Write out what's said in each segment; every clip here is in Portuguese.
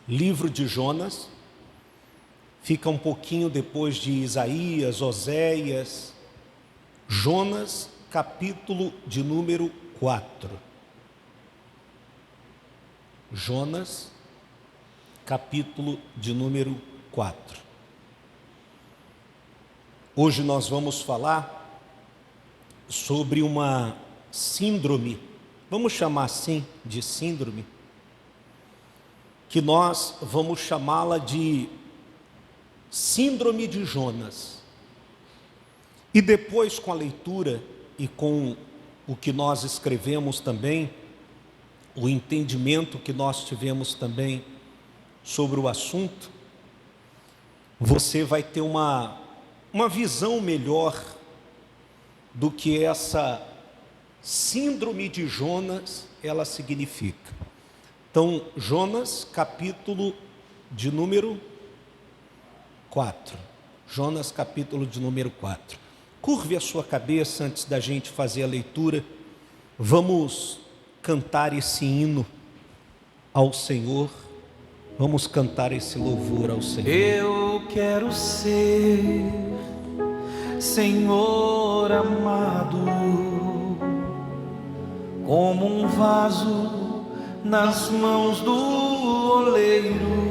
livro de Jonas, fica um pouquinho depois de Isaías, Oséias. Jonas, capítulo de número 4. Jonas, capítulo de número 4. Hoje nós vamos falar sobre uma síndrome, vamos chamar assim de síndrome, que nós vamos chamá-la de síndrome de Jonas. E depois, com a leitura e com o que nós escrevemos também, o entendimento que nós tivemos também sobre o assunto, você vai ter uma visão melhor do que essa síndrome de Jonas ela significa. Então, Jonas, capítulo de número 4. Jonas, capítulo de número 4. Curve a sua cabeça antes da gente fazer a leitura. Vamos cantar esse hino ao Senhor. Vamos cantar esse louvor ao Senhor. Eu quero ser, Senhor amado, como um vaso nas mãos do oleiro.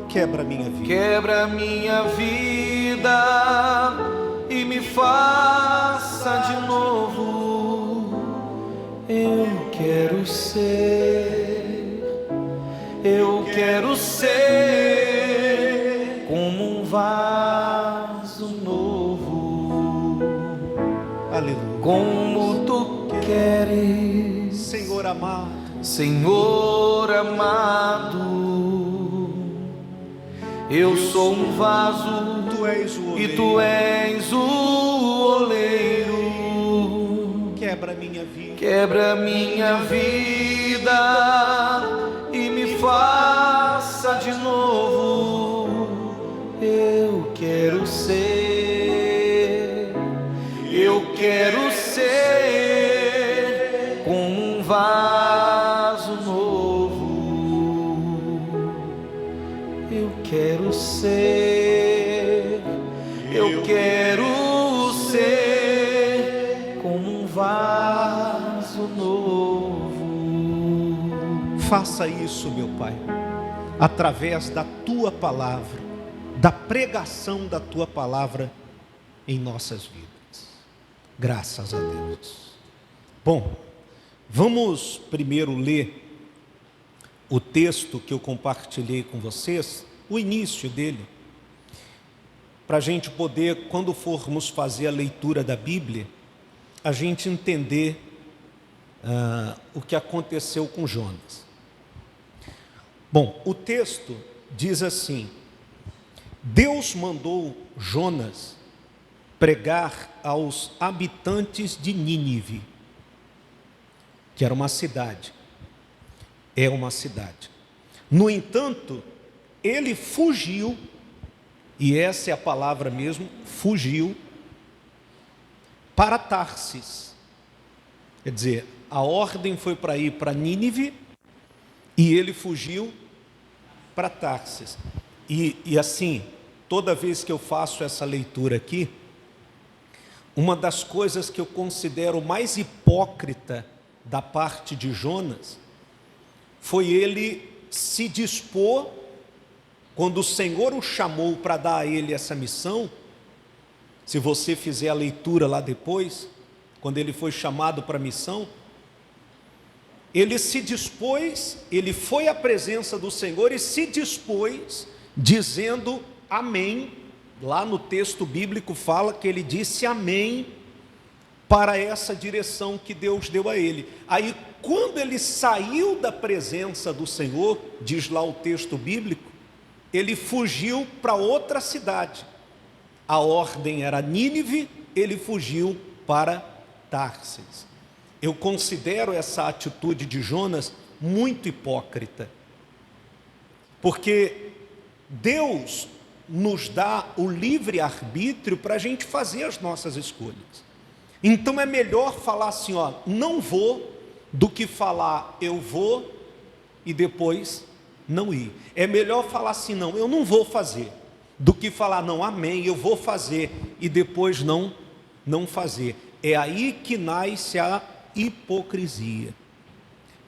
Quebra minha vida. Quebra minha vida e me faça de novo. Eu quero ser como um vaso novo. Aleluia. Como tu queres, Senhor amado. Senhor amado, eu sou um vaso, Tu és o oleiro. e tu és o oleiro. Quebra minha vida. Quebra minha vida e me faça de novo. Eu quero ser como um vaso novo. Eu quero ser como um vaso novo. Faça isso, meu Pai, através da Tua palavra, da pregação da Tua palavra em nossas vidas. Graças a Deus. Bom, vamos primeiro ler o texto que eu compartilhei com vocês, o início dele, para a gente poder, quando formos fazer a leitura da Bíblia, a gente entender o que aconteceu com Jonas. Bom, o texto diz assim: Deus mandou Jonas pregar aos habitantes de Nínive, que era uma cidade, é uma cidade. No entanto, ele fugiu, e essa é a palavra mesmo, fugiu, para Tarsis. Quer dizer, a ordem foi para ir para Nínive, e ele fugiu para Tarsis. E assim, toda vez que eu faço essa leitura aqui, uma das coisas que eu considero mais hipócrita da parte de Jonas foi ele se dispor, quando o Senhor o chamou para dar a ele essa missão. Se você fizer a leitura lá depois, quando ele foi chamado para a missão, ele se dispôs, ele foi à presença do Senhor e se dispôs, dizendo amém. Lá no texto bíblico fala que ele disse amém para essa direção que Deus deu a ele. Aí, quando ele saiu da presença do Senhor, diz lá o texto bíblico, ele fugiu para outra cidade. A ordem era Nínive, ele fugiu para Tarsis. Eu considero essa atitude de Jonas muito hipócrita, porque Deus nos dá o livre-arbítrio para a gente fazer as nossas escolhas. Então é melhor falar assim, ó, não vou, do que falar eu vou e depois não ir. É melhor falar assim, não, eu não vou fazer, do que falar, não, amém, eu vou fazer, e depois não fazer. É aí que nasce a hipocrisia.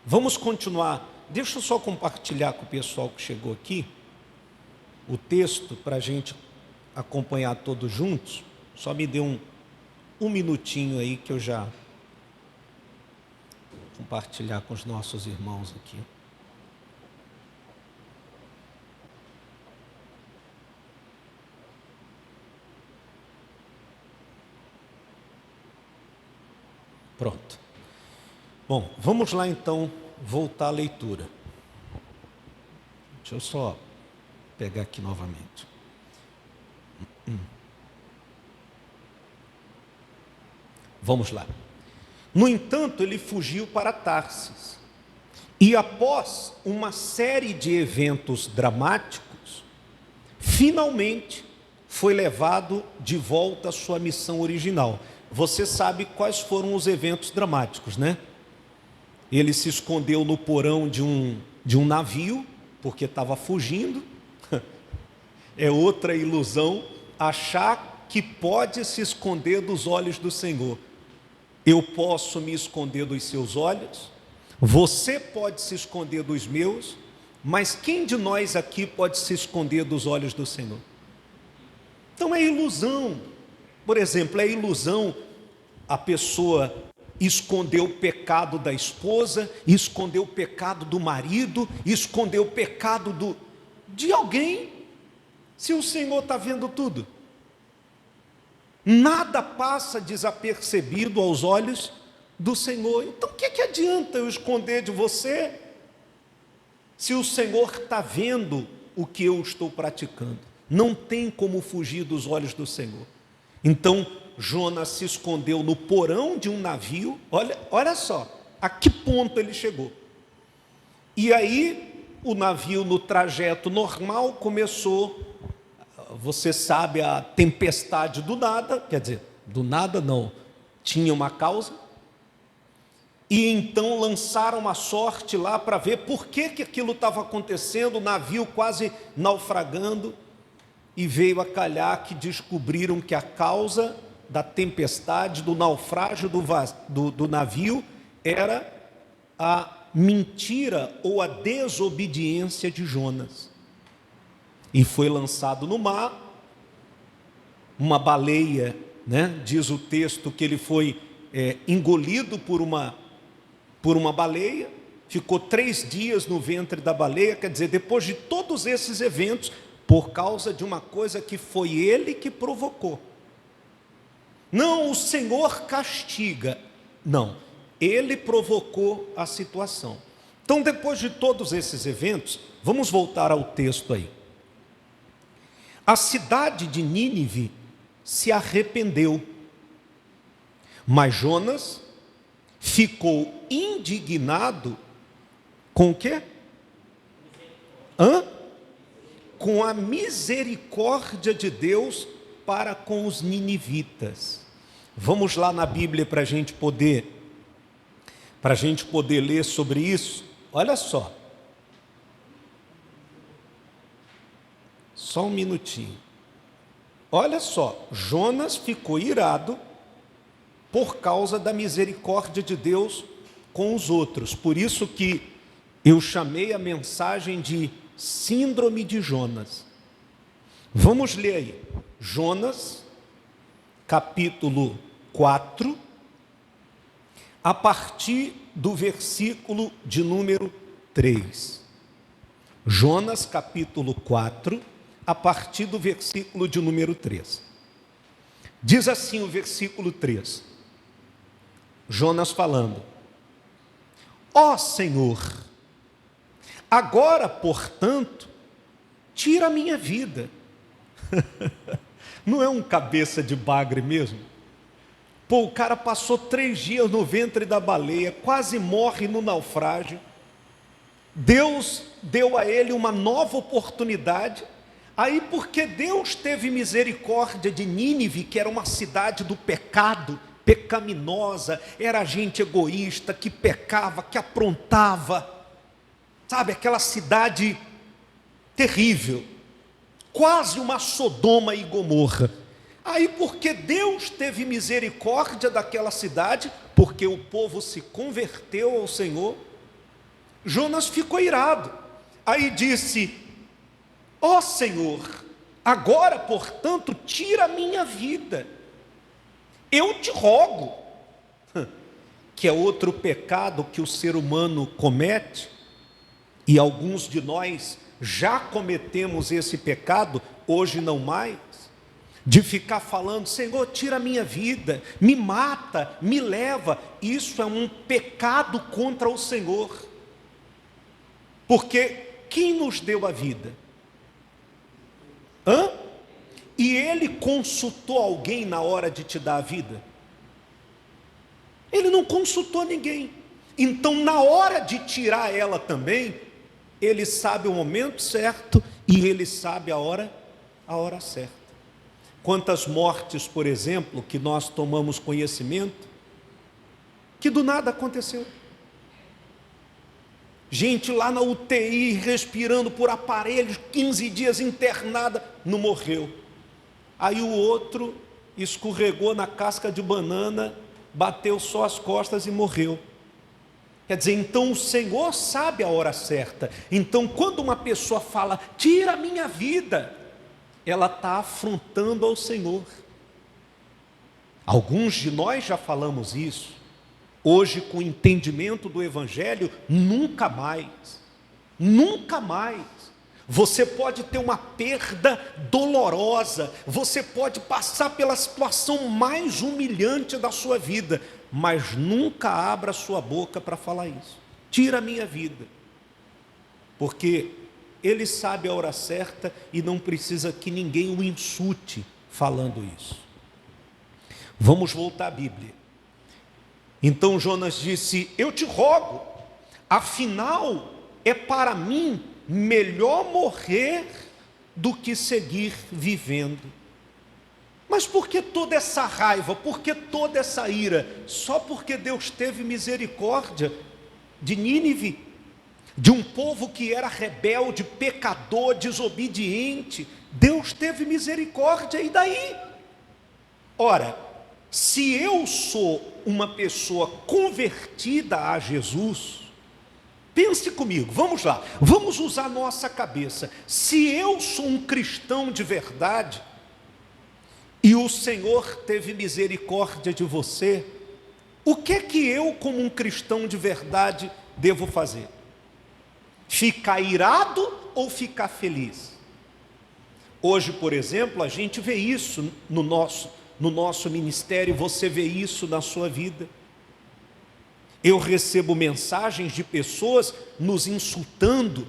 Vamos continuar. Deixa eu só compartilhar com o pessoal que chegou aqui o texto para a gente acompanhar todos juntos. Só me dê um minutinho aí que eu já vou compartilhar com os nossos irmãos aqui. Pronto. Bom, vamos lá então voltar à leitura. Deixa eu só pegar aqui novamente. Vamos lá. No entanto, ele fugiu para Tarsis. E após uma série de eventos dramáticos, finalmente foi levado de volta à sua missão original. Você sabe quais foram os eventos dramáticos, né? Ele se escondeu no porão de um navio, porque estava fugindo. É outra ilusão achar que pode se esconder dos olhos do Senhor. Eu posso me esconder dos seus olhos, você pode se esconder dos meus, mas quem de nós aqui pode se esconder dos olhos do Senhor? Então é ilusão. Por exemplo, é ilusão a pessoa esconder o pecado da esposa, esconder o pecado do marido, esconder o pecado de alguém, se o Senhor está vendo tudo. Nada passa desapercebido aos olhos do Senhor. Então o que adianta eu esconder de você, se o Senhor está vendo o que eu estou praticando? Não tem como fugir dos olhos do Senhor. Então Jonas se escondeu no porão de um navio. Olha só, a que ponto ele chegou. E aí o navio, no trajeto normal, começou, você sabe, a tempestade do nada. Quer dizer, do nada não, tinha uma causa. E então lançaram a sorte lá para ver por que aquilo estava acontecendo, o navio quase naufragando. E veio a calhar que descobriram que a causa da tempestade, do naufrágio do navio, era a mentira ou a desobediência de Jonas. E foi lançado no mar, uma baleia, né? Diz o texto que ele foi engolido por uma baleia, ficou 3 dias no ventre da baleia. Quer dizer, depois de todos esses eventos, por causa de uma coisa que foi ele que provocou. Não, o Senhor castiga. Não, ele provocou a situação. Então, depois de todos esses eventos, vamos voltar ao texto aí. A cidade de Nínive se arrependeu, mas Jonas ficou indignado com o quê? Com a misericórdia de Deus para com os ninivitas. Vamos lá na Bíblia para a gente poder ler sobre isso. Olha só. Só um minutinho. Olha só, Jonas ficou irado por causa da misericórdia de Deus com os outros. Por isso que eu chamei a mensagem de Síndrome de Jonas. Vamos ler aí. Jonas, capítulo 4, a partir do versículo de número 3. Jonas, capítulo 4, a partir do versículo de número 3. Diz assim o versículo 3. Jonas falando: Ó Senhor, agora, portanto, tira a minha vida. Não é um cabeça de bagre mesmo? Pô, o cara passou 3 dias no ventre da baleia, quase morre no naufrágio. Deus deu a ele uma nova oportunidade. Aí, porque Deus teve misericórdia de Nínive, que era uma cidade do pecado, pecaminosa, era gente egoísta, que pecava, que aprontava. Sabe, aquela cidade terrível, quase uma Sodoma e Gomorra. Aí, porque Deus teve misericórdia daquela cidade, porque o povo se converteu ao Senhor, Jonas ficou irado. Aí disse: ó Senhor, agora, portanto, tira a minha vida. Eu te rogo, que é outro pecado que o ser humano comete, e alguns de nós já cometemos esse pecado, hoje não mais, de ficar falando: Senhor, tira a minha vida, me mata, me leva. Isso é um pecado contra o Senhor, porque quem nos deu a vida? E Ele consultou alguém na hora de te dar a vida? Ele não consultou ninguém. Então, na hora de tirar ela também, Ele sabe o momento certo e Ele sabe a hora certa. Quantas mortes, por exemplo, que nós tomamos conhecimento, que do nada aconteceu. Gente lá na UTI, respirando por aparelhos, 15 dias internada, não morreu. Aí o outro escorregou na casca de banana, bateu só as costas e morreu. Quer dizer, então o Senhor sabe a hora certa. Então, quando uma pessoa fala: tira a minha vida, ela está afrontando ao Senhor. Alguns de nós já falamos isso. Hoje, com o entendimento do Evangelho, nunca mais. Você pode ter uma perda dolorosa, você pode passar pela situação mais humilhante da sua vida, mas nunca abra sua boca para falar isso. Tira a minha vida, porque Ele sabe a hora certa e não precisa que ninguém o insulte falando isso. Vamos voltar à Bíblia. Então Jonas disse: eu te rogo, afinal é para mim melhor morrer do que seguir vivendo. Mas por que toda essa raiva? Por que toda essa ira? Só porque Deus teve misericórdia de Nínive, de um povo que era rebelde, pecador, desobediente. Deus teve misericórdia, e daí? Ora, se eu sou uma pessoa convertida a Jesus, pense comigo, vamos lá, vamos usar nossa cabeça. Se eu sou um cristão de verdade, e o Senhor teve misericórdia de você, o que é que eu, como um cristão de verdade, devo fazer? Ficar irado ou ficar feliz? Hoje, por exemplo, a gente vê isso no nosso ministério, você vê isso na sua vida. Eu recebo mensagens de pessoas nos insultando,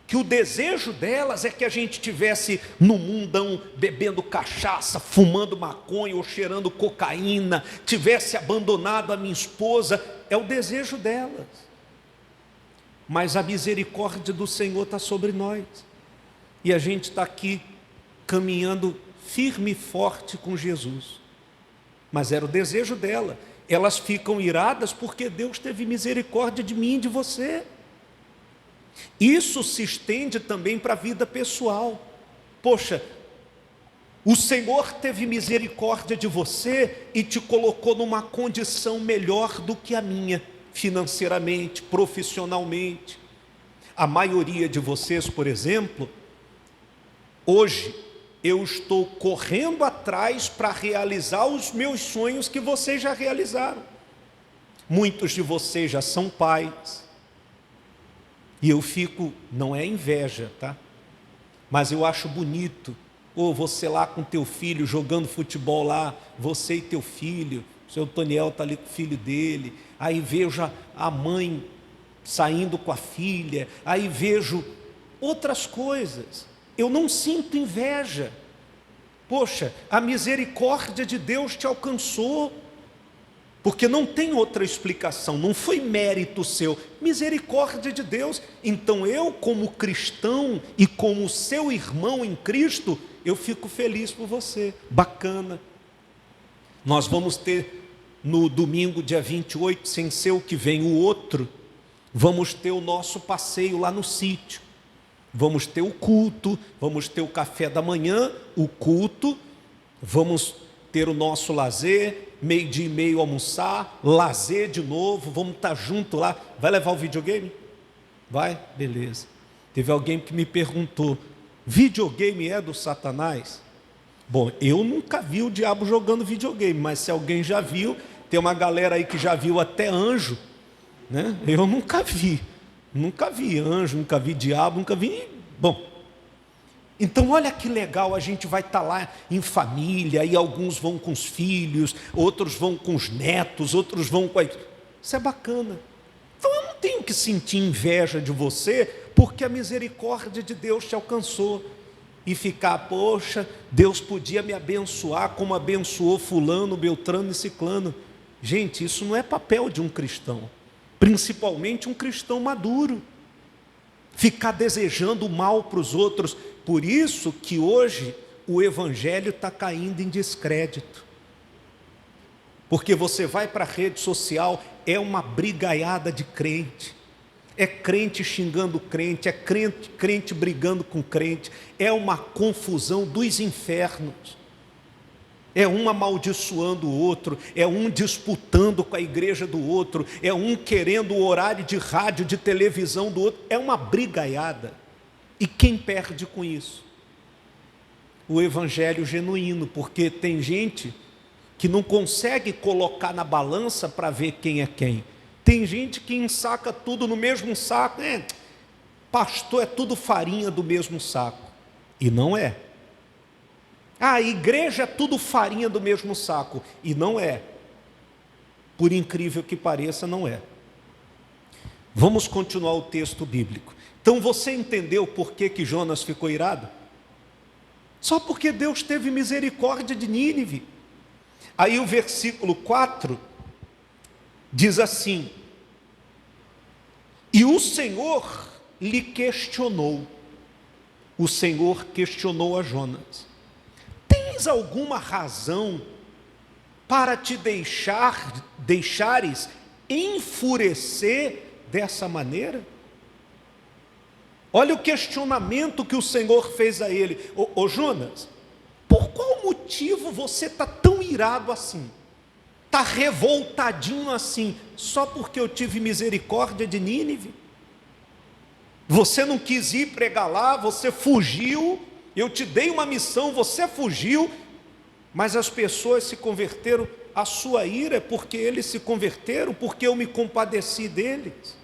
que o desejo delas é que a gente estivesse no mundão bebendo cachaça, fumando maconha ou cheirando cocaína, tivesse abandonado a minha esposa. É o desejo delas. Mas a misericórdia do Senhor está sobre nós, e a gente está aqui caminhando firme e forte com Jesus. Mas era o desejo dela. Elas ficam iradas porque Deus teve misericórdia de mim e de você. Isso se estende também para a vida pessoal. Poxa, o Senhor teve misericórdia de você e te colocou numa condição melhor do que a minha, financeiramente, profissionalmente. A maioria de vocês, por exemplo, hoje eu estou correndo atrás para realizar os meus sonhos que vocês já realizaram. Muitos de vocês já são pais, e eu fico, não é inveja, tá? Mas eu acho bonito, você lá com teu filho, jogando futebol lá, você e teu filho, o seu Toniel está ali com o filho dele, aí vejo a mãe saindo com a filha, aí vejo outras coisas. Eu não sinto inveja. Poxa, a misericórdia de Deus te alcançou, porque não tem outra explicação, não foi mérito seu, misericórdia de Deus. Então eu, como cristão e como seu irmão em Cristo, eu fico feliz por você. Bacana. Nós vamos ter no domingo dia 28, sem ser o que vem, o outro, Vamos ter o nosso passeio lá no sítio. Vamos ter o culto, vamos ter o café da manhã, o culto, vamos ter o nosso lazer, 12:30 almoçar, lazer de novo, vamos estar junto lá. Vai levar o videogame? Vai? Beleza. Teve alguém que me perguntou, videogame é do Satanás? Bom, eu nunca vi o diabo jogando videogame, mas se alguém já viu, tem uma galera aí que já viu até anjo, né? Eu nunca vi anjo, nunca vi diabo, nunca vi. Bom, então olha que legal, a gente vai estar lá em família, e alguns vão com os filhos, outros vão com os netos, outros vão com a... Isso é bacana. Então eu não tenho que sentir inveja de você, porque a misericórdia de Deus te alcançou. E ficar, poxa, Deus podia me abençoar como abençoou fulano, beltrano e ciclano. Gente, isso não é papel de um cristão, principalmente um cristão maduro, ficar desejando o mal para os outros. Por isso que hoje o evangelho está caindo em descrédito, porque você vai para a rede social, é uma brigaiada de crente, é crente xingando crente, é crente brigando com crente, é uma confusão dos infernos. É um amaldiçoando o outro, é um disputando com a igreja do outro, é um querendo o horário de rádio, de televisão do outro, é uma brigaiada. E quem perde com isso? O evangelho genuíno, porque tem gente que não consegue colocar na balança para ver quem é quem. Tem gente que ensaca tudo no mesmo saco, pastor, é tudo farinha do mesmo saco. E não é. A igreja é tudo farinha do mesmo saco. E não é. Por incrível que pareça, não é. Vamos continuar o texto bíblico. Então você entendeu por que Jonas ficou irado? Só porque Deus teve misericórdia de Nínive. Aí o versículo 4 diz assim: e o Senhor lhe questionou. O Senhor questionou a Jonas: tens alguma razão para te deixares enfurecer dessa maneira? Olha o questionamento que o Senhor fez a ele. Ô Jonas, por qual motivo você está tão irado assim? Está revoltadinho assim? Só porque eu tive misericórdia de Nínive? Você não quis ir pregar lá, você fugiu, eu te dei uma missão, você fugiu, mas as pessoas se converteram. A sua ira é porque eles se converteram, porque eu me compadeci deles.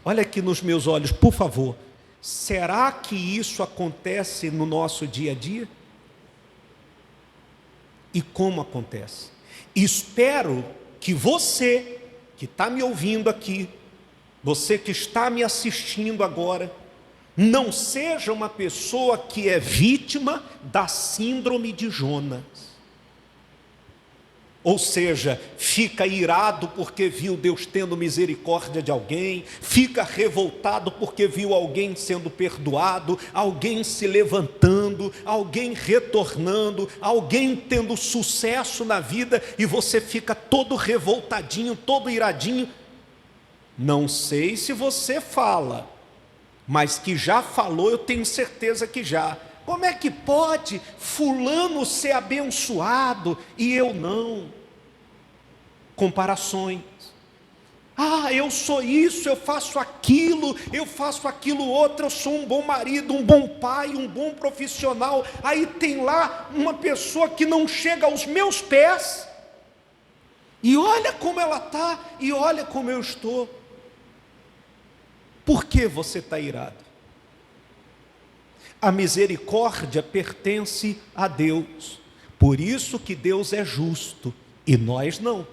Olha aqui nos meus olhos, por favor. Será que isso acontece no nosso dia a dia? E como acontece? Espero que você que está me ouvindo aqui, você que está me assistindo agora, não seja uma pessoa que é vítima da síndrome de Jonas. Ou seja, fica irado porque viu Deus tendo misericórdia de alguém, fica revoltado porque viu alguém sendo perdoado, alguém se levantando, alguém retornando, alguém tendo sucesso na vida, e você fica todo revoltadinho, todo iradinho. Não sei se você fala, mas que já falou, eu tenho certeza que já. Como é que pode fulano ser abençoado e eu não? Comparações. Eu sou isso, eu faço aquilo outro, eu sou um bom marido, um bom pai, um bom profissional. Aí tem lá uma pessoa que não chega aos meus pés, e olha como ela está, e olha como eu estou. Por que você está irado? A misericórdia pertence a Deus, por isso que Deus é justo e nós não.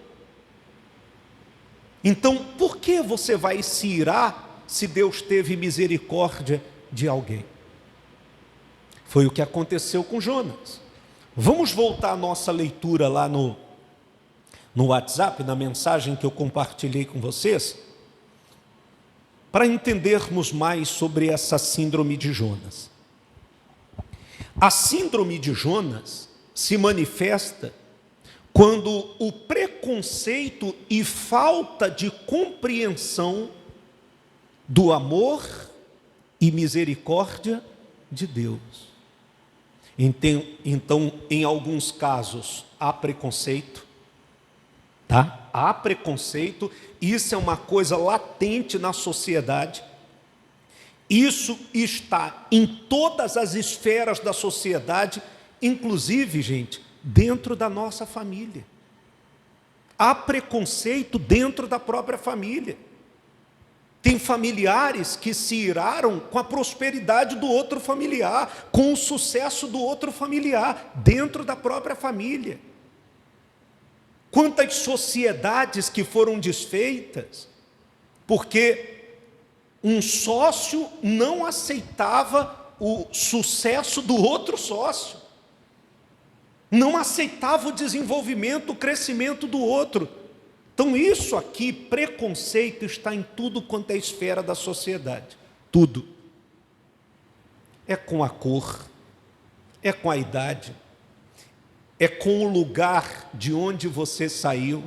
Então, por que você vai se irar se Deus teve misericórdia de alguém? Foi o que aconteceu com Jonas. Vamos voltar à nossa leitura lá no WhatsApp, na mensagem que eu compartilhei com vocês, para entendermos mais sobre essa síndrome de Jonas. A síndrome de Jonas se manifesta quando o preconceito e falta de compreensão do amor e misericórdia de Deus. Então, em alguns casos, há preconceito, tá? Há preconceito, isso é uma coisa latente na sociedade. Isso está em todas as esferas da sociedade, inclusive, gente, dentro da nossa família. Há preconceito dentro da própria família. Tem familiares que se iraram com a prosperidade do outro familiar, com o sucesso do outro familiar, dentro da própria família. Quantas sociedades que foram desfeitas, porque um sócio não aceitava o sucesso do outro sócio, não aceitava o desenvolvimento, o crescimento do outro. Então isso aqui, preconceito, está em tudo quanto é esfera da sociedade. Tudo. É com a cor, é com a idade, é com o lugar de onde você saiu.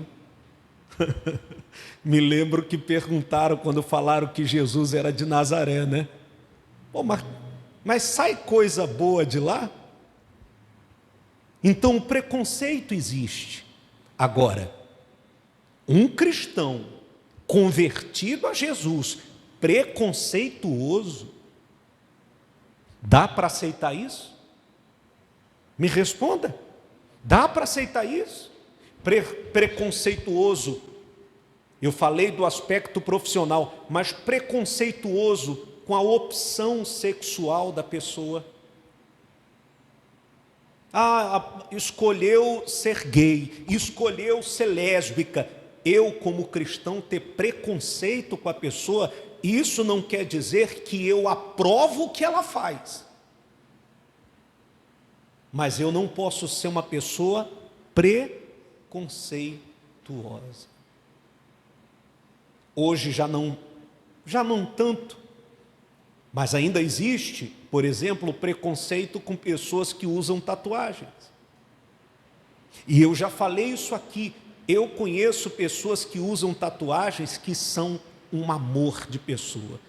Me lembro que perguntaram quando falaram que Jesus era de Nazaré, né? Pô, mas sai coisa boa de lá? Então o preconceito existe. Agora, um cristão convertido a Jesus, preconceituoso, dá para aceitar isso? Me responda. Dá para aceitar isso? Preconceituoso. Eu falei do aspecto profissional, mas preconceituoso com a opção sexual da pessoa. Escolheu ser gay, escolheu ser lésbica. Eu, como cristão, ter preconceito com a pessoa, isso não quer dizer que eu aprovo o que ela faz. Mas eu não posso ser uma pessoa preconceituosa. Hoje já não tanto, mas ainda existe, por exemplo, o preconceito com pessoas que usam tatuagens. E eu já falei isso aqui, eu conheço pessoas que usam tatuagens que são um amor de pessoa.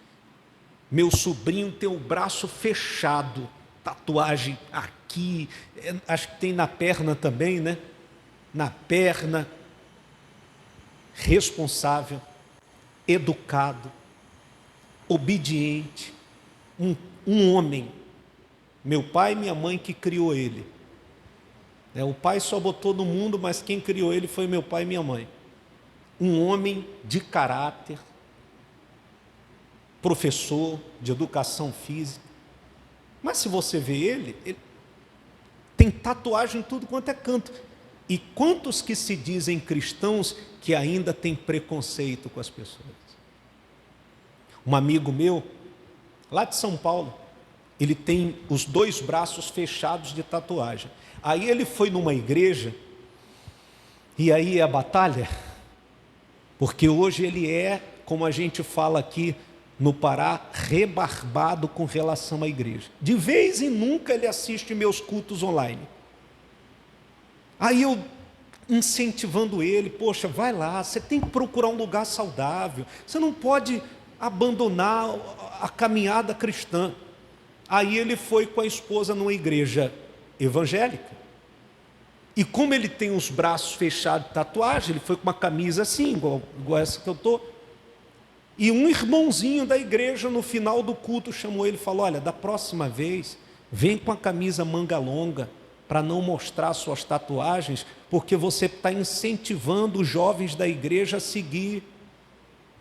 Meu sobrinho tem o braço fechado, tatuagem aqui, acho que tem na perna também, né? Na perna, responsável, educado, obediente, um homem. Meu pai e minha mãe que criou ele. O pai só botou no mundo, mas quem criou ele foi meu pai e minha mãe. Um homem de caráter, professor de educação física. Mas se você vê ele tem tatuagem em tudo quanto é canto. E quantos que se dizem cristãos que ainda têm preconceito com as pessoas? Um amigo meu, lá de São Paulo, ele tem os 2 braços fechados de tatuagem. Aí ele foi numa igreja, e aí é a batalha, porque hoje ele é, como a gente fala aqui no Pará, rebarbado com relação à igreja. De vez em nunca ele assiste meus cultos online. Aí eu incentivando ele, poxa, vai lá, você tem que procurar um lugar saudável, você não pode abandonar a caminhada cristã. Aí ele foi com a esposa numa igreja evangélica, e como ele tem os braços fechados de tatuagem, ele foi com uma camisa assim, igual essa que eu estou, e um irmãozinho da igreja no final do culto chamou ele e falou: olha, da próxima vez, vem com a camisa manga longa, para não mostrar suas tatuagens, porque você está incentivando os jovens da igreja a seguir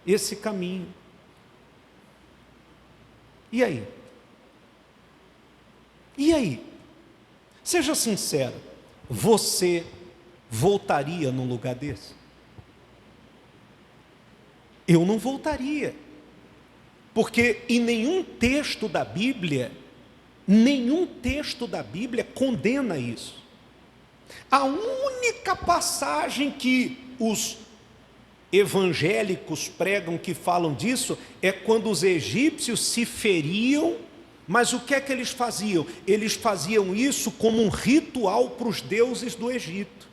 esse caminho. E aí? E aí? Seja sincero, você voltaria num lugar desse? Eu não voltaria, porque em nenhum texto da Bíblia condena isso. A única passagem que os evangélicos pregam que falam disso é quando os egípcios se feriam, mas o que é que eles faziam? Eles faziam isso como um ritual para os deuses do Egito.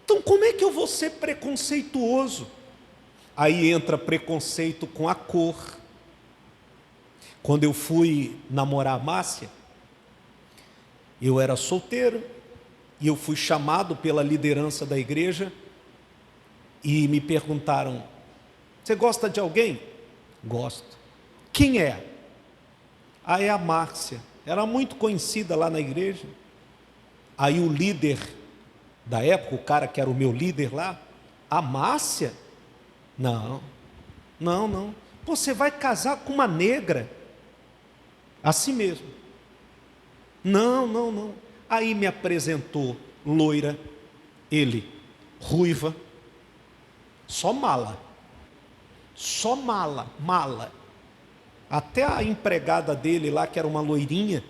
Então como é que eu vou ser preconceituoso? Aí entra preconceito com a cor. Quando eu fui namorar a Márcia, eu era solteiro e eu fui chamado pela liderança da igreja e me perguntaram: você gosta de alguém? Gosto. Quem é? É a Márcia. Era muito conhecida lá na igreja. Aí o líder da época, o cara que era o meu líder lá: a Márcia? Não. Você vai casar com uma negra. Assim mesmo. Não. Aí me apresentou loira, ele, ruiva, só mala. Até a empregada dele lá, que era uma loirinha,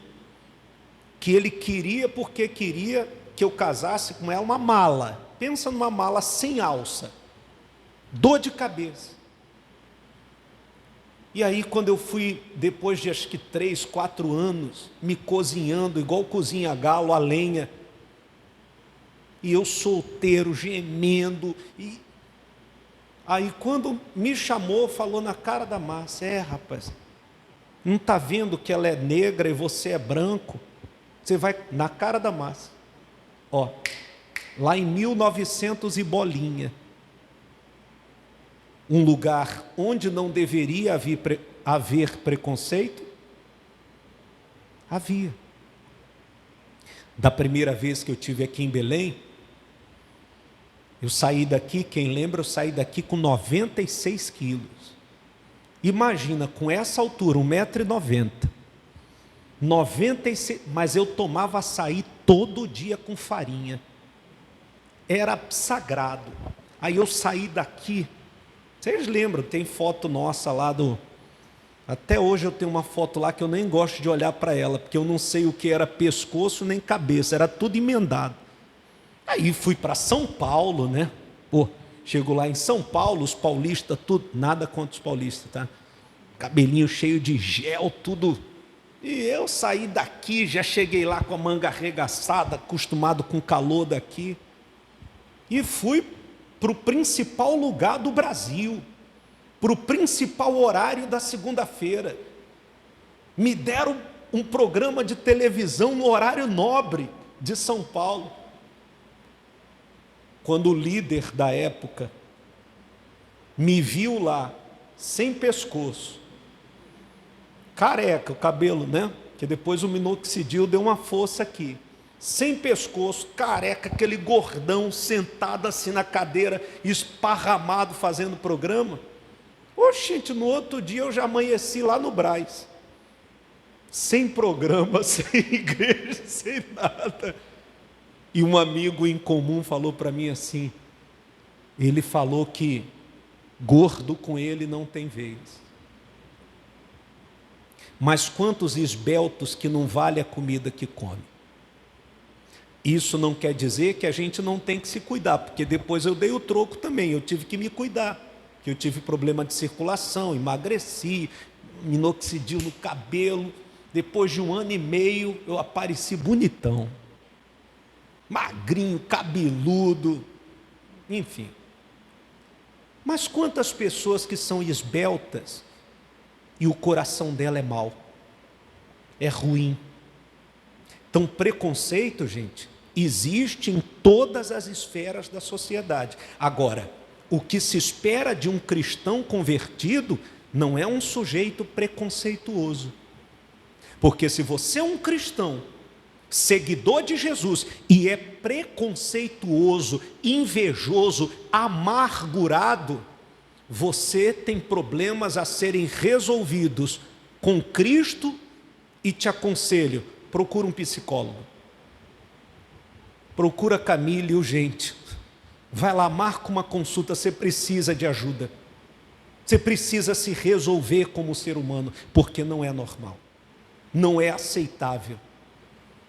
que ele queria porque queria que eu casasse com ela, uma mala. Pensa numa mala sem alça. Dor de cabeça. E aí quando eu fui, depois de acho que 3, 4 anos, me cozinhando, igual cozinha galo, a lenha, e eu solteiro, gemendo, e aí quando me chamou, falou na cara da Márcia: rapaz, não está vendo que ela é negra e você é branco? Você vai na cara da Márcia, lá em 1900 e bolinha, um lugar onde não deveria haver preconceito, havia. Da primeira vez que eu estive aqui em Belém, eu saí daqui, quem lembra, eu saí daqui com 96 quilos. Imagina, com essa altura, 1,90 m, 96, mas eu tomava açaí todo dia com farinha. Era sagrado. Aí eu saí daqui, vocês lembram, tem foto nossa lá do... Até hoje eu tenho uma foto lá que eu nem gosto de olhar para ela, porque eu não sei o que era pescoço nem cabeça, era tudo emendado. Aí fui para São Paulo, né? Chego lá em São Paulo, os paulistas, tudo, nada contra os paulistas, tá? Cabelinho cheio de gel, tudo. E eu saí daqui, já cheguei lá com a manga arregaçada, acostumado com o calor daqui. E fui para o principal lugar do Brasil, para o principal horário da segunda-feira. Me deram um programa de televisão no horário nobre de São Paulo. Quando o líder da época me viu lá, sem pescoço, careca, o cabelo, né? Que depois o minoxidil deu uma força aqui. Sem pescoço, careca, aquele gordão sentado assim na cadeira, esparramado fazendo programa. Gente, no outro dia eu já amanheci lá no Brás. Sem programa, sem igreja, sem nada. E um amigo em comum falou para mim assim, ele falou que gordo com ele não tem vez. Mas quantos esbeltos que não vale a comida que come? Isso não quer dizer que a gente não tem que se cuidar, porque depois eu dei o troco também, eu tive que me cuidar, que eu tive problema de circulação, emagreci, minoxidil no cabelo, depois de 1 ano e meio eu apareci bonitão, magrinho, cabeludo, enfim. Mas quantas pessoas que são esbeltas e o coração dela é mau, é ruim. Então, preconceito, gente, existe em todas as esferas da sociedade. Agora, o que se espera de um cristão convertido não é um sujeito preconceituoso. Porque se você é um cristão, seguidor de Jesus, e é preconceituoso, invejoso, amargurado, você tem problemas a serem resolvidos com Cristo, e te aconselho, procura um psicólogo. Procura Camille urgente. Vai lá, marca uma consulta, você precisa de ajuda. Você precisa se resolver como ser humano, porque não é normal. Não é aceitável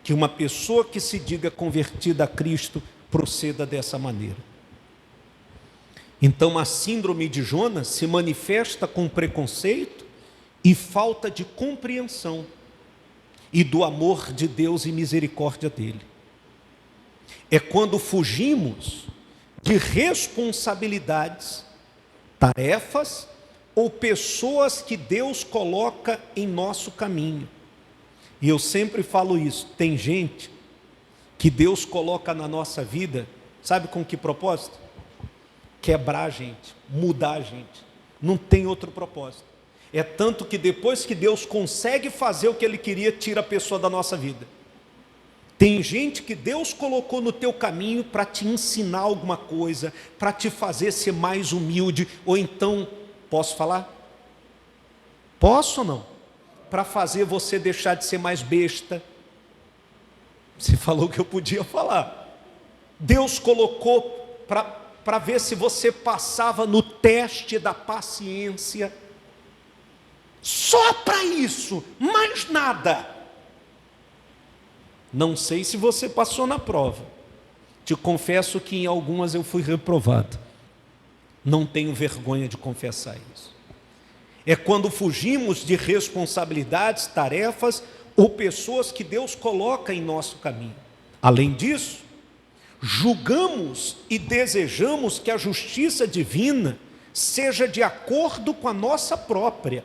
que uma pessoa que se diga convertida a Cristo proceda dessa maneira. Então a síndrome de Jonas se manifesta com preconceito e falta de compreensão e do amor de Deus e misericórdia dele. É quando fugimos de responsabilidades tarefas ou pessoas que Deus coloca em nosso caminho. E eu sempre falo isso, tem gente que Deus coloca na nossa vida, sabe com que propósito? Quebrar a gente, mudar a gente, não tem outro propósito. É tanto que depois que Deus consegue fazer o que Ele queria, tira a pessoa da nossa vida. Tem gente que Deus colocou no teu caminho para te ensinar alguma coisa, para te fazer ser mais humilde, ou então, posso falar? Posso ou não? Para fazer você deixar de ser mais besta. Você falou que eu podia falar. Deus colocou para ver se você passava no teste da paciência. Só para isso, mais nada. Não sei se você passou na prova. Te confesso que em algumas eu fui reprovado. Não tenho vergonha de confessar isso. É quando fugimos de responsabilidades, tarefas ou pessoas que Deus coloca em nosso caminho. Além disso, julgamos e desejamos que a justiça divina seja de acordo com a nossa própria.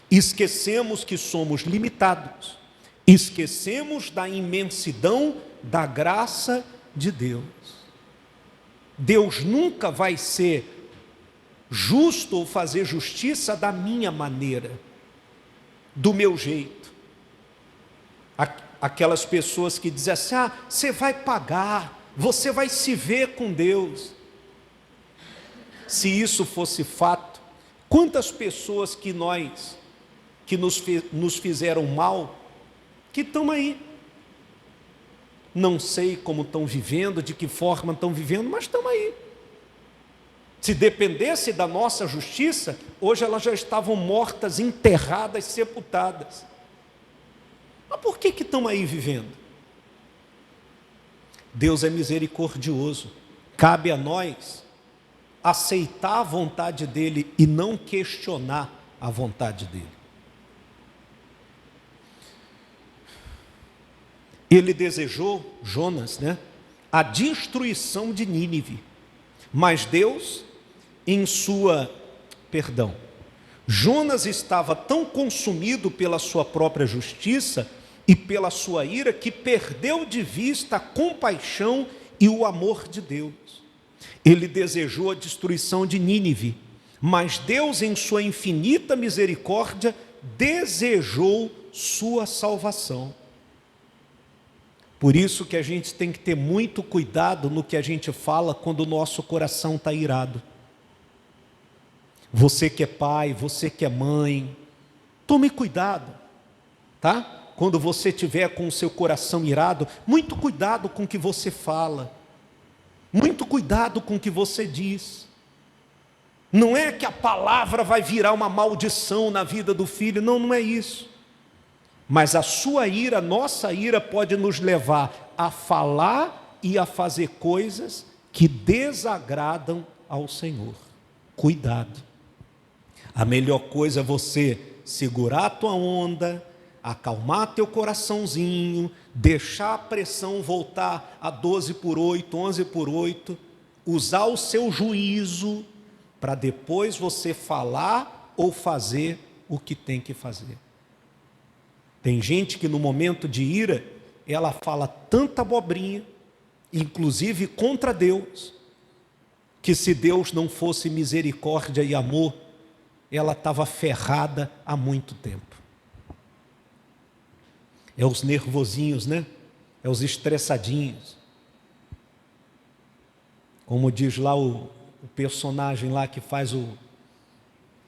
Esquecemos que somos limitados. Esquecemos da imensidão da graça de Deus. Deus nunca vai ser justo ou fazer justiça da minha maneira, do meu jeito. Aquelas pessoas que dizem assim, você vai pagar, você vai se ver com Deus. Se isso fosse fato, quantas pessoas que nos fizeram mal, que estão aí, não sei como estão vivendo, de que forma estão vivendo, mas estão aí. Se dependesse da nossa justiça, hoje elas já estavam mortas, enterradas, sepultadas. Mas por que estão aí vivendo? Deus é misericordioso, cabe a nós aceitar a vontade dEle e não questionar a vontade dEle. Ele desejou, Jonas, a destruição de Nínive, mas Deus, Jonas estava tão consumido pela sua própria justiça e pela sua ira, que perdeu de vista a compaixão e o amor de Deus. Ele desejou a destruição de Nínive, mas Deus, em sua infinita misericórdia, desejou sua salvação. Por isso que a gente tem que ter muito cuidado no que a gente fala quando o nosso coração está irado. Você que é pai, você que é mãe, tome cuidado, tá? Quando você estiver com o seu coração irado, muito cuidado com o que você fala, muito cuidado com o que você diz. Não é que a palavra vai virar uma maldição na vida do filho, não é isso. Mas a sua ira, a nossa ira, pode nos levar a falar e a fazer coisas que desagradam ao Senhor. Cuidado. A melhor coisa é você segurar a tua onda, acalmar teu coraçãozinho, deixar a pressão voltar a 12/8, 11/8, usar o seu juízo para depois você falar ou fazer o que tem que fazer. Tem gente que no momento de ira, ela fala tanta abobrinha, inclusive contra Deus, que se Deus não fosse misericórdia e amor, ela estava ferrada há muito tempo. É os nervosinhos, É os estressadinhos. Como diz lá o personagem lá que faz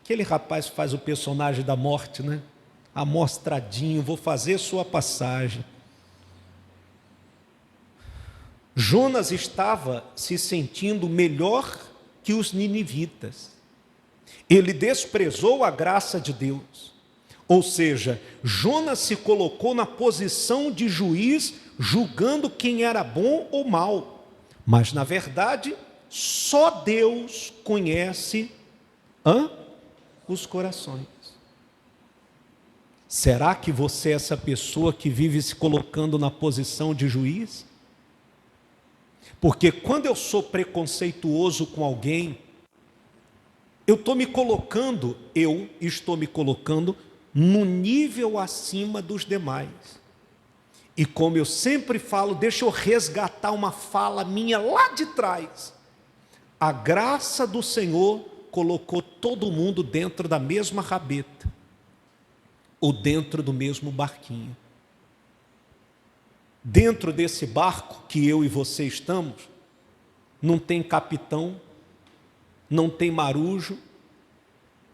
aquele rapaz que faz o personagem da morte, Amostradinho, vou fazer sua passagem. Jonas estava se sentindo melhor que os ninivitas. Ele desprezou a graça de Deus. Ou seja, Jonas se colocou na posição de juiz, julgando quem era bom ou mal. Mas, na verdade, só Deus conhece os corações. Será que você é essa pessoa que vive se colocando na posição de juiz? Porque quando eu sou preconceituoso com alguém, eu estou me colocando num nível acima dos demais. E como eu sempre falo, deixa eu resgatar uma fala minha lá de trás. A graça do Senhor colocou todo mundo dentro da mesma rabeta, ou dentro do mesmo barquinho. Dentro desse barco que eu e você estamos, não tem capitão, não tem marujo.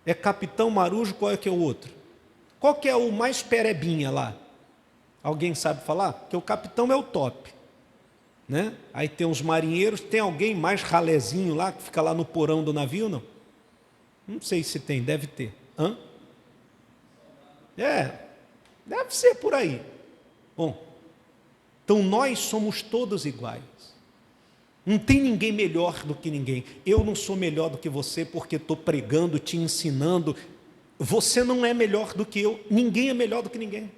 É capitão, marujo, qual é que é o outro? Qual que é o mais perebinha lá? Alguém sabe falar? Porque o capitão é o top, né? Aí tem os marinheiros, tem alguém mais ralezinho lá, que fica lá no porão do navio, não? Não sei se tem, deve ter. Hã? Deve ser por aí. Bom, então nós somos todos iguais. Não tem ninguém melhor do que ninguém. Eu não sou melhor do que você porque estou pregando, te ensinando. Você não é melhor do que eu. Ninguém é melhor do que ninguém.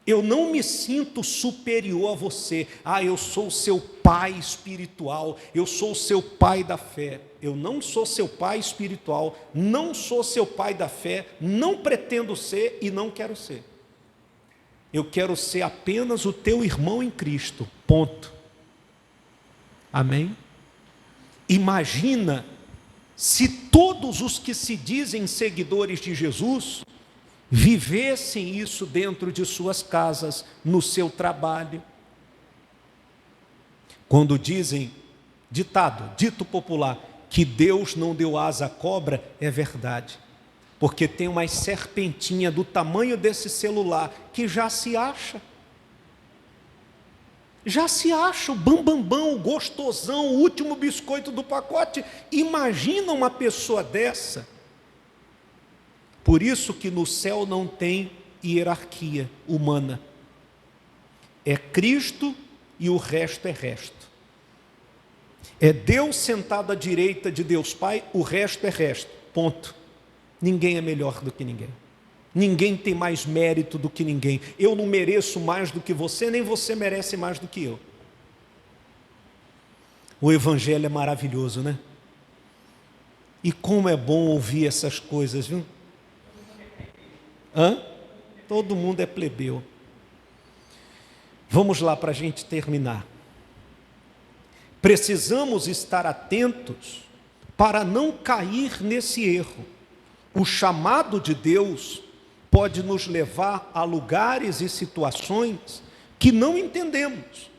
Eu não me sinto superior a você. Eu sou o seu pai espiritual. Eu sou o seu pai da fé. Eu não sou seu pai espiritual. Não sou seu pai da fé. Não pretendo ser e não quero ser. Eu quero ser apenas o teu irmão em Cristo. Ponto. Amém? Imagina se todos os que se dizem seguidores de Jesus vivessem isso dentro de suas casas, no seu trabalho. Quando dizem, dito popular, que Deus não deu asa à cobra, é verdade. Porque tem uma serpentinha do tamanho desse celular que já se acha. Já se acha o bambambão, o gostosão, o último biscoito do pacote. Imagina uma pessoa dessa. Por isso que no céu não tem hierarquia humana. É Cristo e o resto é resto. É Deus sentado à direita de Deus Pai, o resto é resto. Ponto. Ninguém é melhor do que ninguém. Ninguém tem mais mérito do que ninguém. Eu não mereço mais do que você, nem você merece mais do que eu. O Evangelho é maravilhoso, né? E como é bom ouvir essas coisas, viu? Todo mundo é plebeu. Vamos lá para a gente terminar. Precisamos estar atentos para não cair nesse erro. O chamado de Deus pode nos levar a lugares e situações que não entendemos,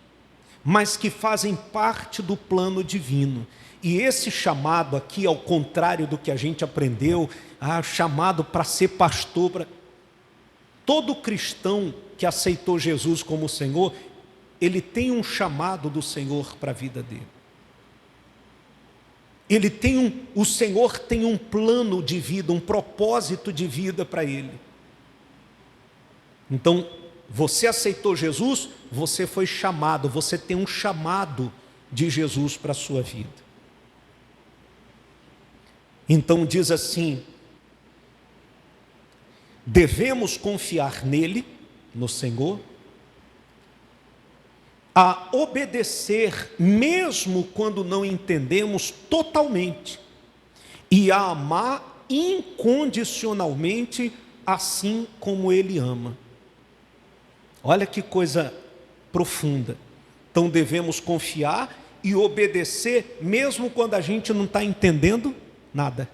mas que fazem parte do plano divino. E esse chamado aqui, ao contrário do que a gente aprendeu, chamado para ser pastor, todo cristão que aceitou Jesus como Senhor, ele tem um chamado do Senhor para a vida dele. O Senhor tem um plano de vida, um propósito de vida para ele. Então, você aceitou Jesus, você foi chamado, você tem um chamado de Jesus para a sua vida. Então diz assim: devemos confiar nele, no Senhor, a obedecer mesmo quando não entendemos totalmente, e a amar incondicionalmente assim como ele ama. Olha que coisa profunda. Então devemos confiar e obedecer mesmo quando a gente não está entendendo nada.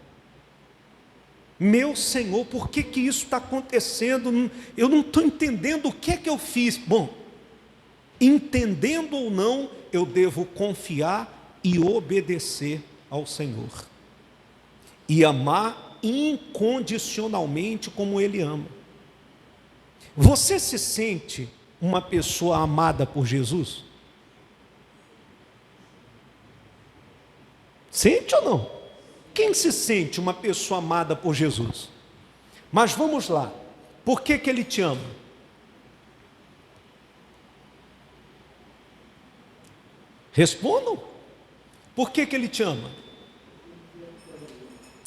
Meu Senhor, por que isso está acontecendo? Eu não estou entendendo o que é que eu fiz. Bom, entendendo ou não, eu devo confiar e obedecer ao Senhor. E amar incondicionalmente como Ele ama. Você se sente uma pessoa amada por Jesus? Sente ou não? Quem se sente uma pessoa amada por Jesus? Mas vamos lá. Por que Ele te ama? Respondam. Por que Ele te ama?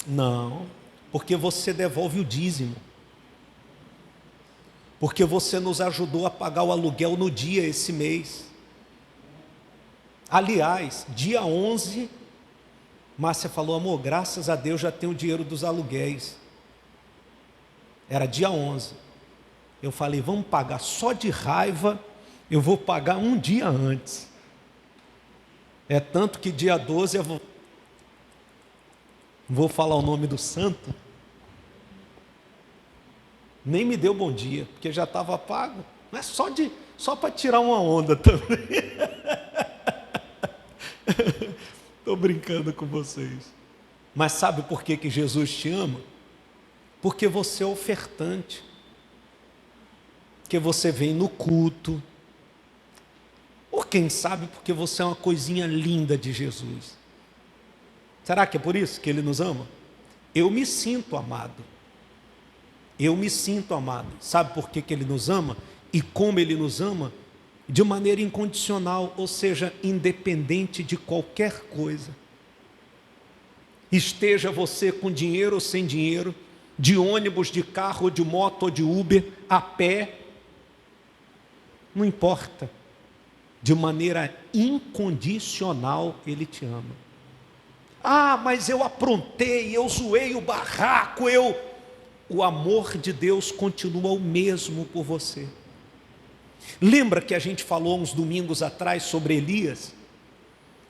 Não, porque você devolve o dízimo. Porque você nos ajudou a pagar o aluguel no dia esse mês. Aliás, dia 11 Márcia falou: amor, graças a Deus já tem o dinheiro dos aluguéis. Era dia 11. Eu falei: vamos pagar, só de raiva eu vou pagar um dia antes. É tanto que dia 12 eu vou falar o nome do santo. Nem me deu bom dia, porque já estava pago. Não é só para tirar uma onda também. Estou brincando com vocês. Mas sabe por que Jesus te ama? Porque você é ofertante. Porque você vem no culto. Ou quem sabe porque você é uma coisinha linda de Jesus. Será que é por isso que Ele nos ama? Eu me sinto amado. Eu me sinto amado. Sabe por que Ele nos ama? E como Ele nos ama? De maneira incondicional, ou seja, independente de qualquer coisa. Esteja você com dinheiro ou sem dinheiro, de ônibus, de carro, de moto ou de Uber, a pé, não importa. De maneira incondicional Ele te ama. Ah, mas eu aprontei, eu zoei o barraco, O amor de Deus continua o mesmo por você. Lembra que a gente falou uns domingos atrás sobre Elias,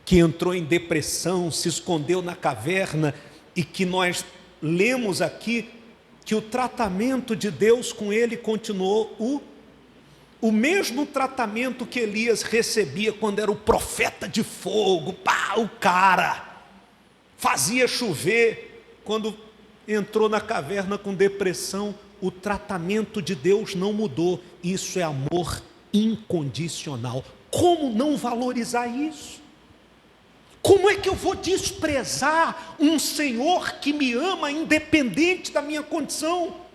que entrou em depressão, se escondeu na caverna, e que nós lemos aqui que o tratamento de Deus com ele continuou o mesmo tratamento que Elias recebia quando era o profeta de fogo. O cara fazia chover. Quando entrou na caverna com depressão, o tratamento de Deus não mudou. Isso é amor incondicional. Como não valorizar isso? Como é que eu vou desprezar um Senhor que me ama independente da minha condição?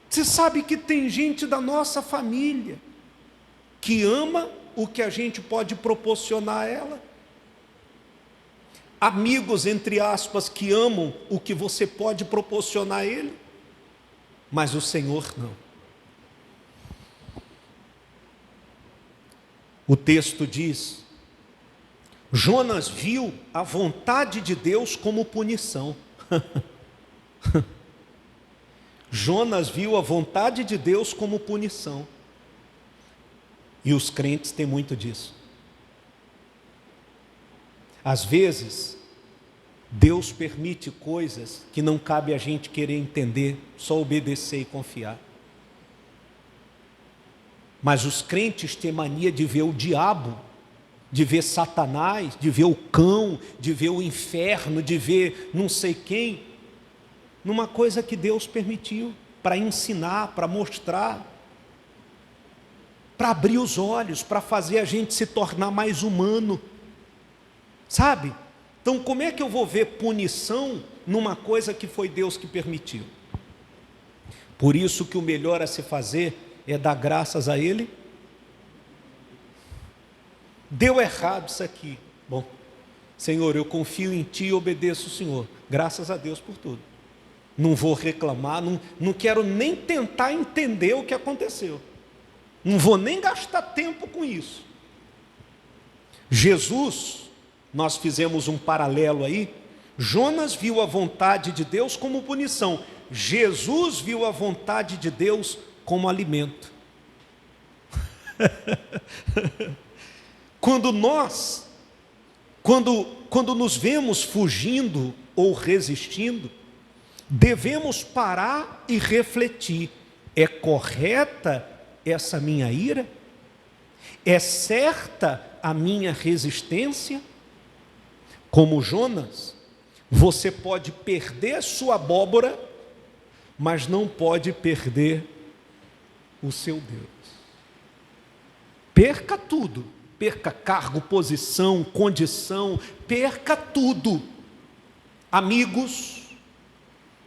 Você sabe que tem gente da nossa família que ama o que a gente pode proporcionar a ela. Amigos, entre aspas, que amam o que você pode proporcionar a ele, mas o Senhor não. O texto diz: Jonas viu a vontade de Deus como punição. Jonas viu a vontade de Deus como punição. E os crentes têm muito disso. Às vezes, Deus permite coisas que não cabe a gente querer entender, só obedecer e confiar. Mas os crentes têm mania de ver o diabo, de ver Satanás, de ver o cão, de ver o inferno, de ver não sei quem, numa coisa que Deus permitiu, para ensinar, para mostrar, para abrir os olhos, para fazer a gente se tornar mais humano. Sabe? Então, como é que eu vou ver punição numa coisa que foi Deus que permitiu? Por isso que o melhor a se fazer é dar graças a Ele. Deu errado isso aqui. Bom, Senhor, eu confio em Ti e obedeço o Senhor. Graças a Deus por tudo. Não vou reclamar, não quero nem tentar entender o que aconteceu. Não vou nem gastar tempo com isso. Jesus, nós fizemos um paralelo aí. Jonas viu a vontade de Deus como punição. Jesus viu a vontade de Deus como alimento. Quando nos vemos fugindo ou resistindo, devemos parar e refletir: é correta essa minha ira? É certa a minha resistência? Como Jonas, você pode perder sua abóbora, mas não pode perder o seu Deus. Perca tudo, perca cargo, posição, condição, perca tudo, amigos,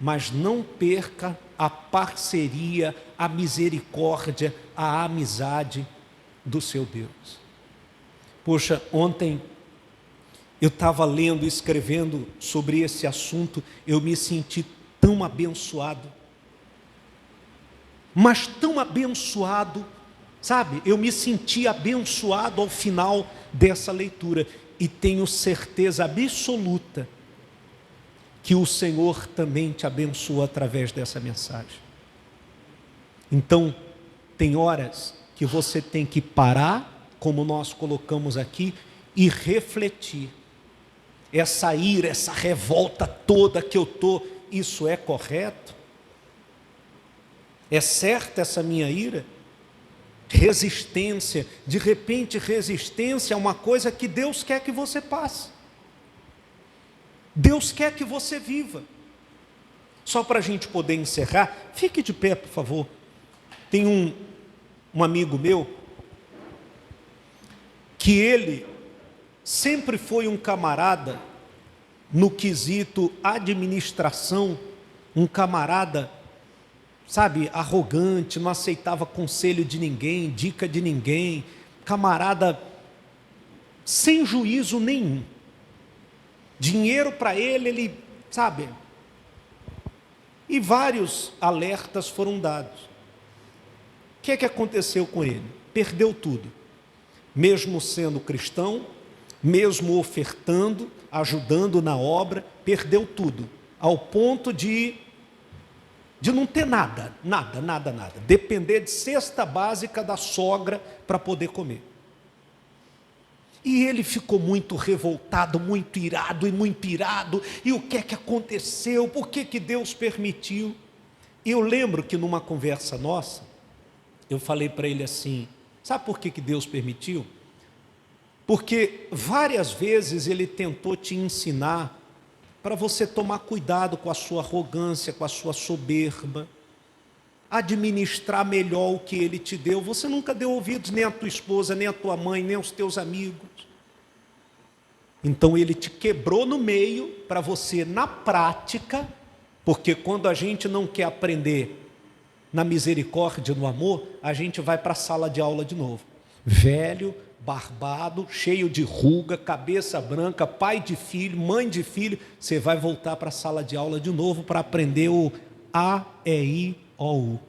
mas não perca a parceria, a misericórdia, a amizade do seu Deus. Poxa, ontem eu estava lendo e escrevendo sobre esse assunto, eu me senti tão abençoado, mas tão abençoado, sabe? Eu me senti abençoado ao final dessa leitura. e tenho certeza absoluta que o Senhor também te abençoa através dessa mensagem. Então, tem horas que você tem que parar, como nós colocamos aqui, e refletir. Essa ira, essa revolta toda que eu estou, isso é correto? É certa essa minha ira? Resistência, de repente resistência é uma coisa que Deus quer que você passe. Deus quer que você viva. Só para a gente poder encerrar, fique de pé, por favor. Tem um amigo meu, que ele sempre foi um camarada, no quesito administração, um camarada, sabe, arrogante, não aceitava conselho de ninguém, dica de ninguém, camarada sem juízo nenhum. Dinheiro para ele, sabe, e vários alertas foram dados. O que aconteceu com ele? Perdeu tudo. Mesmo sendo cristão, mesmo ofertando, ajudando na obra, perdeu tudo. Ao ponto de não ter nada. Depender de cesta básica da sogra para poder comer. E ele ficou muito revoltado, muito irado e muito irado. E o que aconteceu? Por que Deus permitiu? Eu lembro que numa conversa nossa, eu falei para ele assim, sabe por que Deus permitiu? Porque várias vezes ele tentou te ensinar para você tomar cuidado com a sua arrogância, com a sua soberba, administrar melhor o que ele te deu. Você nunca deu ouvidos nem à tua esposa, nem à tua mãe, nem aos teus amigos. Então ele te quebrou no meio para você, na prática, porque quando a gente não quer aprender na misericórdia, no amor, a gente vai para a sala de aula de novo. Velho, barbado, cheio de ruga, cabeça branca, pai de filho, mãe de filho, você vai voltar para a sala de aula de novo para aprender o A, E, I, O, U.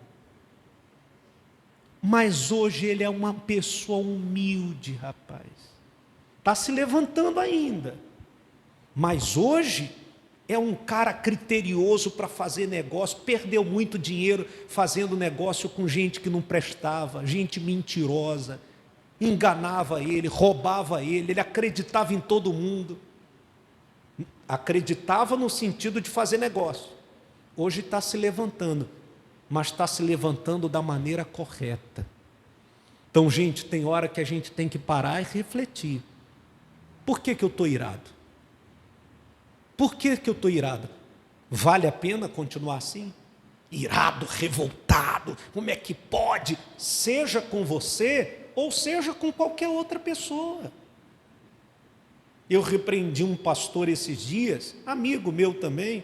Mas hoje ele é uma pessoa humilde, rapaz. Está se levantando ainda. Mas hoje é um cara criterioso para fazer negócio, perdeu muito dinheiro fazendo negócio com gente que não prestava, gente mentirosa, enganava ele, roubava ele acreditava em todo mundo. Acreditava no sentido de fazer negócio. Hoje está se levantando, mas está se levantando da maneira correta. Então, gente, tem hora que a gente tem que parar e refletir. Por que eu estou irado? Por que eu estou irado? Vale a pena continuar assim? Irado, revoltado, como é que pode? Seja com você ou seja com qualquer outra pessoa. Eu repreendi um pastor esses dias, amigo meu também,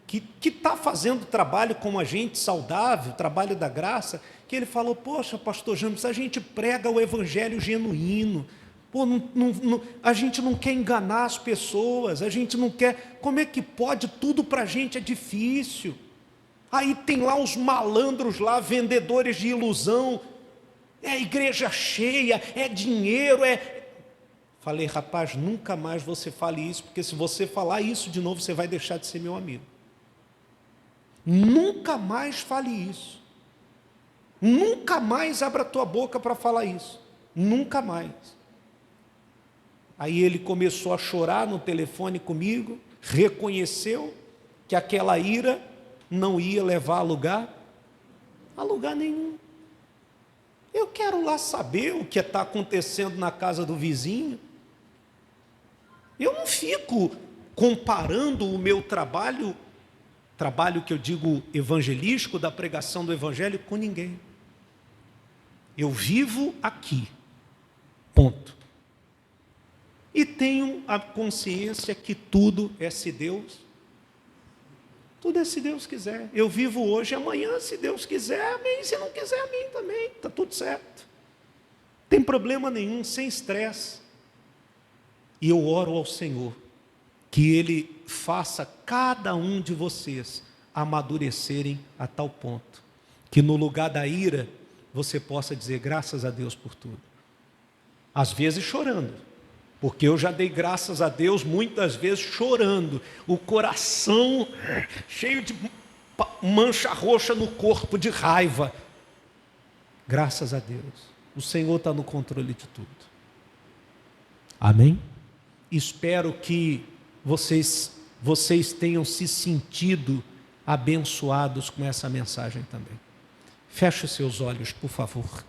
que está fazendo trabalho com a gente saudável, trabalho da graça, que ele falou, poxa, pastor James, a gente prega o evangelho genuíno, pô, a gente não quer enganar as pessoas, a gente não quer, como é que pode? Tudo para a gente é difícil. Aí tem lá os malandros lá, vendedores de ilusão, é igreja cheia, é dinheiro, Falei, rapaz, nunca mais você fale isso, porque se você falar isso de novo, você vai deixar de ser meu amigo. Nunca mais fale isso. Nunca mais abra a tua boca para falar isso. Nunca mais. Aí ele começou a chorar no telefone comigo, reconheceu que aquela ira não ia levar a lugar nenhum. Eu quero lá saber o que está acontecendo na casa do vizinho. Eu não fico comparando o meu trabalho que eu digo evangelístico, da pregação do evangelho, com ninguém. Eu vivo aqui, ponto. E tenho a consciência que tudo é se Deus quiser. Eu vivo hoje, amanhã, se Deus quiser, amém. Se não quiser, amém também, está tudo certo. Não tem problema nenhum, sem estresse. E eu oro ao Senhor, que Ele faça cada um de vocês amadurecerem a tal ponto, que no lugar da ira, você possa dizer graças a Deus por tudo. Às vezes chorando, Porque eu já dei graças a Deus muitas vezes chorando, o coração cheio de mancha roxa no corpo de raiva. Graças a Deus, o Senhor está no controle de tudo. Amém? Espero que vocês tenham se sentido abençoados com essa mensagem também. Feche os seus olhos, por favor.